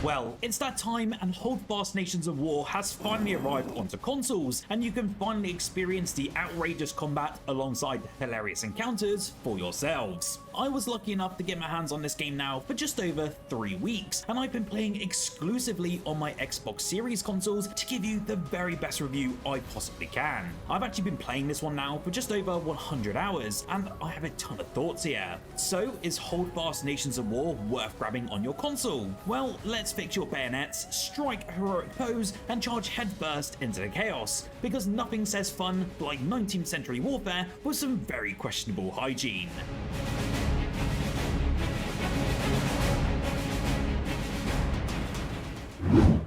Well, it's that time, and Holdfast Nations of War has finally arrived onto consoles, and you can finally experience the outrageous combat alongside hilarious encounters for yourselves. I was lucky enough to get my hands on this game now for just over 3 weeks, and I've been playing exclusively on my Xbox Series consoles to give you the very best review I possibly can. I've actually been playing this one now for just over 100 hours, and I have a ton of thoughts here. So, is Holdfast Nations of War worth grabbing on your console? Well, let's fix your bayonets, strike a heroic pose, and charge headfirst into the chaos, because nothing says fun like 19th century warfare with some very questionable hygiene.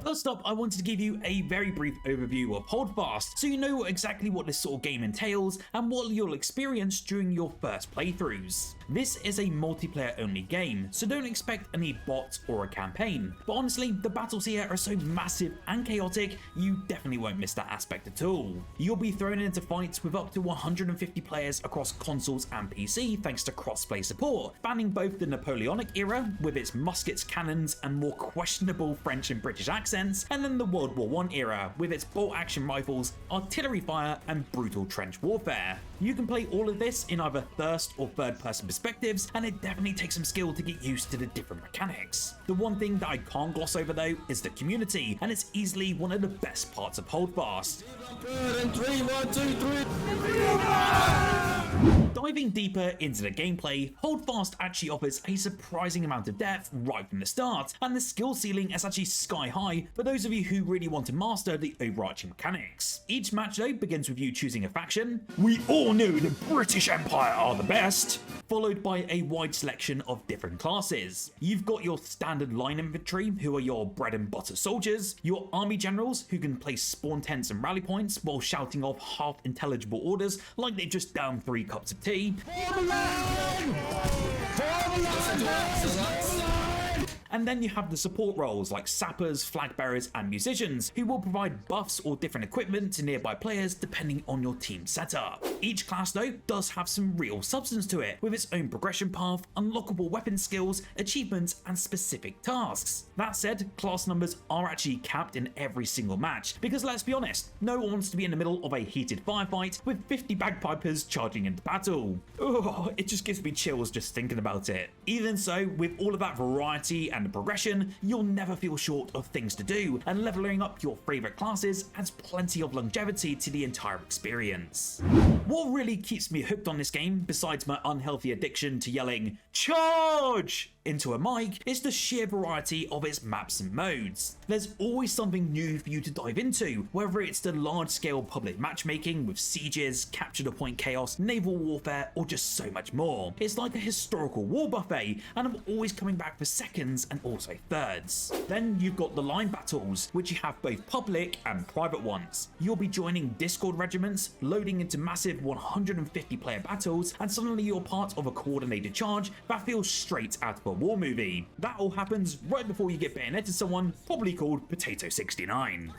First up, I wanted to give you a very brief overview of Holdfast, so you know exactly what this sort of game entails and what you'll experience during your first playthroughs. This is a multiplayer only game, so don't expect any bots or a campaign, but honestly, the battles here are so massive and chaotic, you definitely won't miss that aspect at all. You'll be thrown into fights with up to 150 players across consoles and PC thanks to crossplay support, spanning both the Napoleonic era with its muskets, cannons, and more questionable French and British accents, and then the World War I era with its bolt-action rifles, artillery fire, and brutal trench warfare. You can play all of this in either first or third person perspectives, and it definitely takes some skill to get used to the different mechanics. The one thing that I can't gloss over though is the community, and it's easily one of the best parts of Holdfast. Diving deeper into the gameplay, Holdfast actually offers a surprising amount of depth right from the start, and the skill ceiling is actually sky high for those of you who really want to master the overarching mechanics. Each match though begins with you choosing a faction. We all know the British Empire are the best, followed by a wide selection of different classes. You've got your standard line infantry, who are your bread and butter soldiers, your army generals, who can place spawn tents and rally points while shouting off half intelligible orders like they just downed 3 cups of tea. And then you have the support roles like sappers, flag bearers, and musicians, who will provide buffs or different equipment to nearby players depending on your team setup. Each class though does have some real substance to it, with its own progression path, unlockable weapon skills, achievements, and specific tasks. That said, class numbers are actually capped in every single match, because let's be honest, no one wants to be in the middle of a heated firefight with 50 bagpipers charging into battle. Oh, it just gives me chills just thinking about it. Even so, with all of that variety and the progression, you'll never feel short of things to do, and leveling up your favorite classes adds plenty of longevity to the entire experience. What really keeps me hooked on this game, besides my unhealthy addiction to yelling "Charge!" into a mic, is the sheer variety of its maps and modes. There's always something new for you to dive into, whether it's the large-scale public matchmaking with sieges, capture-the-point chaos, naval warfare, or just so much more. It's like a historical war buffet, and I'm always coming back for seconds and also thirds. Then you've got the line battles, which you have both public and private ones. You'll be joining Discord regiments, loading into massive 150 player battles, and suddenly you're part of a coordinated charge that feels straight out of a war movie. That all happens right before you get bayoneted someone, probably called Potato 69.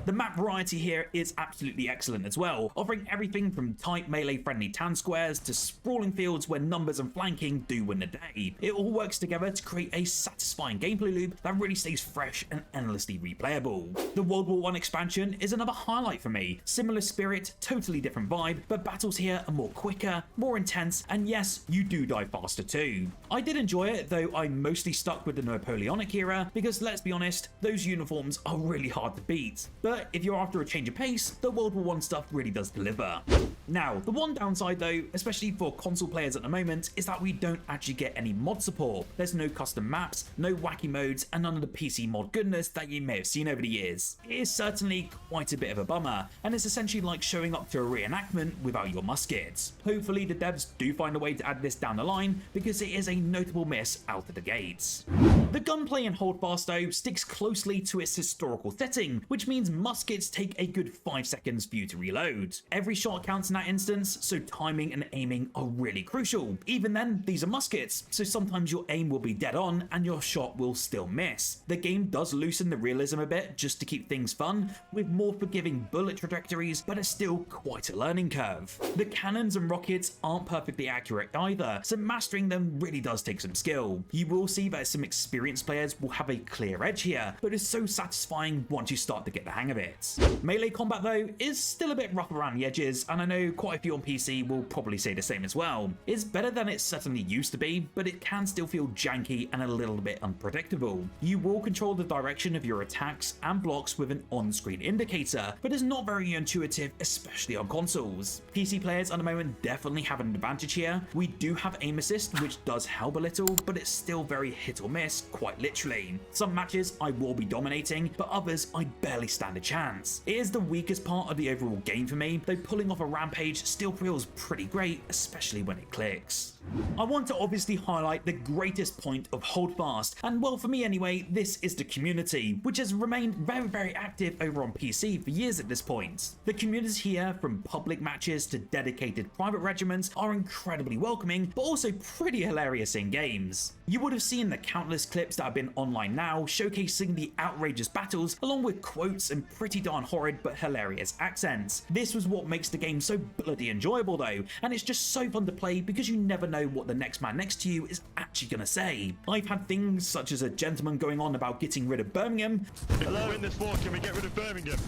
The map variety here is absolutely excellent as well, offering everything from tight melee-friendly town squares to sprawling fields where numbers and flanking do win the day. It all works together to create a satisfying gameplay loop that really stays fresh and endlessly replayable. The World War I expansion is another highlight for me. Similar spirit, totally different vibe, but battles here are more quicker, more intense, and yes, you do die faster too. I did enjoy it, though I mostly stuck with the Napoleonic era, because let's be honest, those uniforms are really hard to beat. But if you're after a change of pace, the World War I stuff really does deliver. Now, the one downside though, especially for console players at the moment, is that we don't actually get any mod support. There's no custom maps, no wacky modes, and none of the PC mod goodness that you may have seen over the years. It is certainly quite a bit of a bummer, and it's essentially like showing up to a reenactment without your muskets. Hopefully the devs do find a way to add this down the line, because it is a notable miss out of the gates. The gunplay in Holdfast though sticks closely to its historical setting, which means muskets take a good 5 seconds for you to reload. Every shot counts in that instance, so timing and aiming are really crucial. Even then, these are muskets, so sometimes your aim will be dead on and your shot will still miss. The game does loosen the realism a bit just to keep things fun, with more forgiving bullet trajectories, but it's still quite a learning curve. The cannons and rockets aren't perfectly accurate either, so mastering them really does take some skill. You will see that some experienced players will have a clear edge here, but it's so satisfying once you start to get the hang of it. Melee combat though is still a bit rough around the edges, and I know quite a few on PC will probably say the same as well. It's better than it certainly used to be, but it can still feel janky and a little bit unpredictable. You will control the direction of your attacks and blocks with an on-screen indicator, but it's not very intuitive, especially on consoles. PC players at the moment definitely have an advantage here. We do have aim assist, which does help a little, but it's still very hit or miss, quite literally. Some matches I will be dominating, but others I barely stand a chance. It is the weakest part of the overall game for me, though pulling off a rampage still feels pretty great, especially when it clicks. I want to obviously highlight the greatest point of Holdfast, and well, for me anyway, this is the community, which has remained very active over on PC for years at this point. The communities here, from public matches to dedicated private regiments, are incredibly welcoming, but also pretty hilarious in games. You would have seen the countless clips that have been online now, showcasing the outrageous battles, along with quotes and pretty darn horrid but hilarious accents. This was what makes the game so bloody enjoyable though, and it's just so fun to play because you never know what the next man next to you is actually gonna say. I've had things such as a gentleman going on about getting rid of Birmingham. Hello, in this war, can we get rid of Birmingham?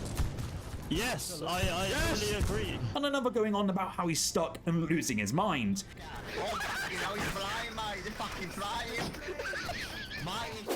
Yes, I really agree. And another going on about how he's stuck and losing his mind.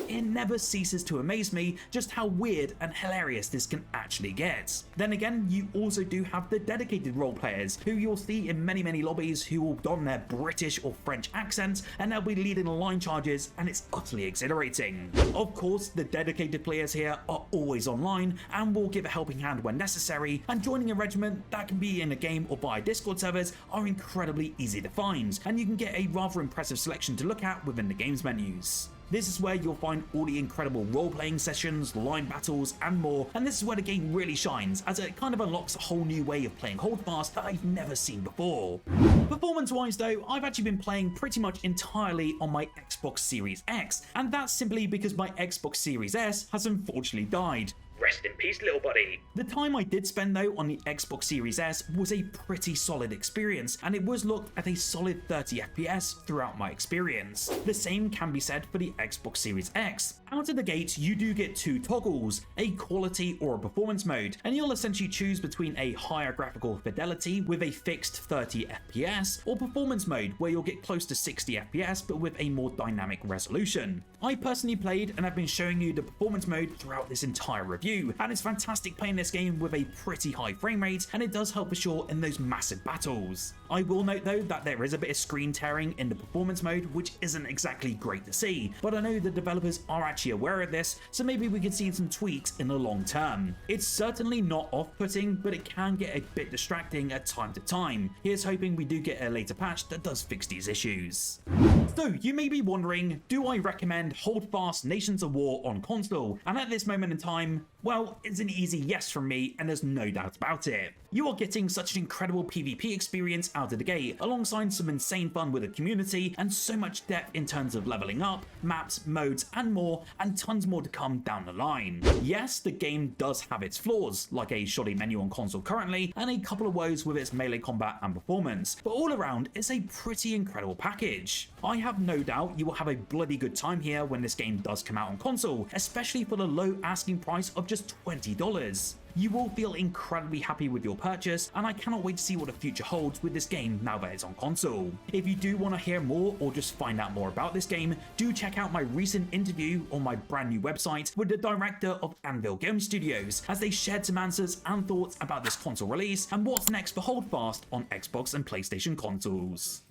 It never ceases to amaze me just how weird and hilarious this can actually get. Then again, you also do have the dedicated role players, who you'll see in many lobbies, who will don their British or French accents and they'll be leading line charges, and it's utterly exhilarating. Of course, the dedicated players here are always online and will give a helping hand when necessary, and joining a regiment that can be in a game or via Discord servers are incredibly easy to find, and you can get a rather impressive selection to look at within the game's menus. This is where you'll find all the incredible role-playing sessions, line battles, and more, and this is where the game really shines, as it kind of unlocks a whole new way of playing Holdfast that I've never seen before. Performance-wise though, I've actually been playing pretty much entirely on my Xbox Series X, and that's simply because my Xbox Series S has unfortunately died. Rest in peace, little buddy. The time I did spend though on the Xbox Series S was a pretty solid experience, and it was looked at a solid 30 FPS throughout my experience. The same can be said for the Xbox Series X. Out of the gate, you do get two toggles, a quality or a performance mode, and you'll essentially choose between a higher graphical fidelity with a fixed 30 FPS, or performance mode where you'll get close to 60 FPS but with a more dynamic resolution. I personally played and have been showing you the performance mode throughout this entire review, and it's fantastic playing this game with a pretty high frame rate, and it does help for sure in those massive battles. I will note though that there is a bit of screen tearing in the performance mode, which isn't exactly great to see, but I know the developers are actually aware of this, so maybe we can see some tweaks in the long term. It's certainly not off-putting, but it can get a bit distracting at time to time. Here's hoping we do get a later patch that does fix these issues. So you may be wondering, do I recommend Holdfast Nations of War on console? And at this moment in time, well, it's an easy yes from me, and there's no doubt about it. You are getting such an incredible PvP experience out of the gate, alongside some insane fun with the community, and so much depth in terms of leveling up, maps, modes, and more, and tons more to come down the line. Yes, the game does have its flaws, like a shoddy menu on console currently, and a couple of woes with its melee combat and performance, but all around, it's a pretty incredible package. I have no doubt you will have a bloody good time here when this game does come out on console, especially for the low asking price of just $20. You will feel incredibly happy with your purchase, and I cannot wait to see what the future holds with this game now that it's on console. If you do want to hear more or just find out more about this game, do check out my recent interview on my brand new website with the director of Anvil Game Studios, as they shared some answers and thoughts about this console release and what's next for Holdfast on Xbox and PlayStation consoles.